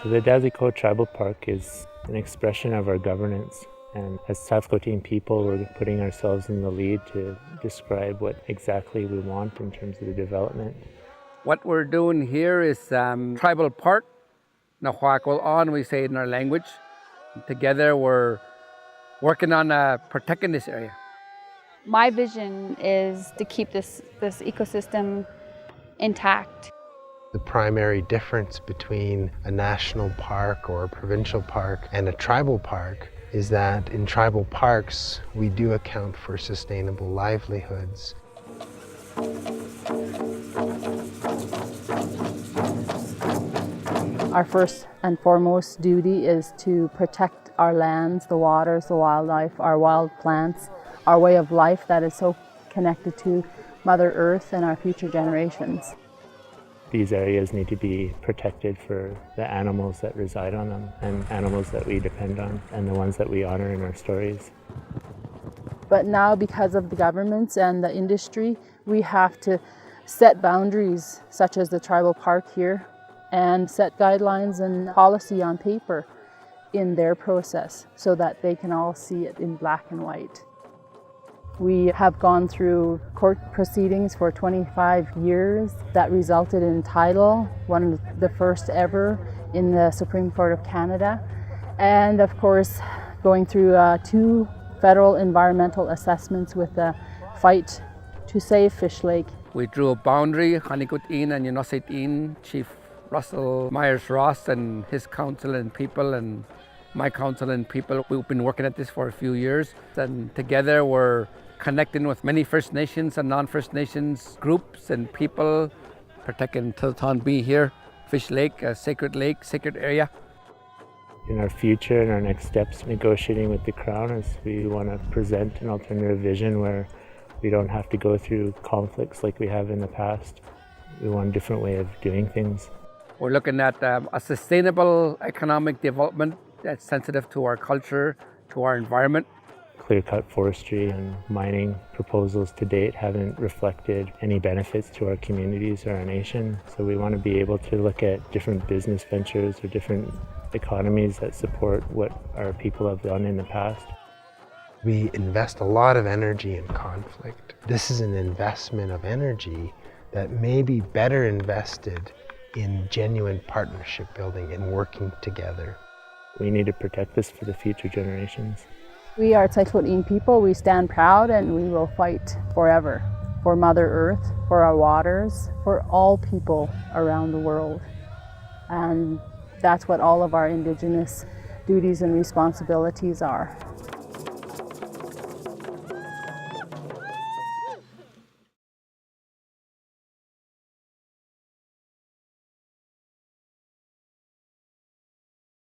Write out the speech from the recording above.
So the Dasiqox Tribal Park is an expression of our governance. And as Tsilhqot'in people, we're putting ourselves in the lead to describe what exactly we want in terms of the development. What we're doing here is tribal park. Nahwakol we say it in our language. Together we're working on protecting this area. My vision is to keep this ecosystem intact. The primary difference between a national park or a provincial park and a tribal park is that in tribal parks, we do account for sustainable livelihoods. Our first and foremost duty is to protect our lands, the waters, the wildlife, our wild plants, our way of life that is so connected to Mother Earth and our future generations. These areas need to be protected for the animals that reside on them and animals that we depend on and the ones that we honor in our stories. But now, because of the governments and the industry, we have to set boundaries, such as the tribal park here, and set guidelines and policy on paper in their process so that they can all see it in black and white. We have gone through court proceedings for 25 years that resulted in title, one of the first ever in the Supreme Court of Canada. And of course, going through 2 federal environmental assessments with the fight to save Fish Lake. We drew a boundary, Ynesit'in and Xeni, Chief Russell Myers-Ross and his council and people and my council and people. We've been working at this for a few years, and together we're connecting with many First Nations and non-First Nations groups and people, protecting Tsilhqot'in B here, Fish Lake, a sacred lake, sacred area. In our future and our next steps negotiating with the Crown is we want to present an alternative vision where we don't have to go through conflicts like we have in the past. We want a different way of doing things. We're looking at a sustainable economic development that's sensitive to our culture, to our environment. Clear-cut forestry and mining proposals to date haven't reflected any benefits to our communities or our nation. So we want to be able to look at different business ventures or different economies that support what our people have done in the past. We invest a lot of energy in conflict. This is an investment of energy that may be better invested in genuine partnership building and working together. We need to protect this for the future generations. We are Tsilhqot'in people. We stand proud and we will fight forever for Mother Earth, for our waters, for all people around the world. And that's what all of our Indigenous duties and responsibilities are.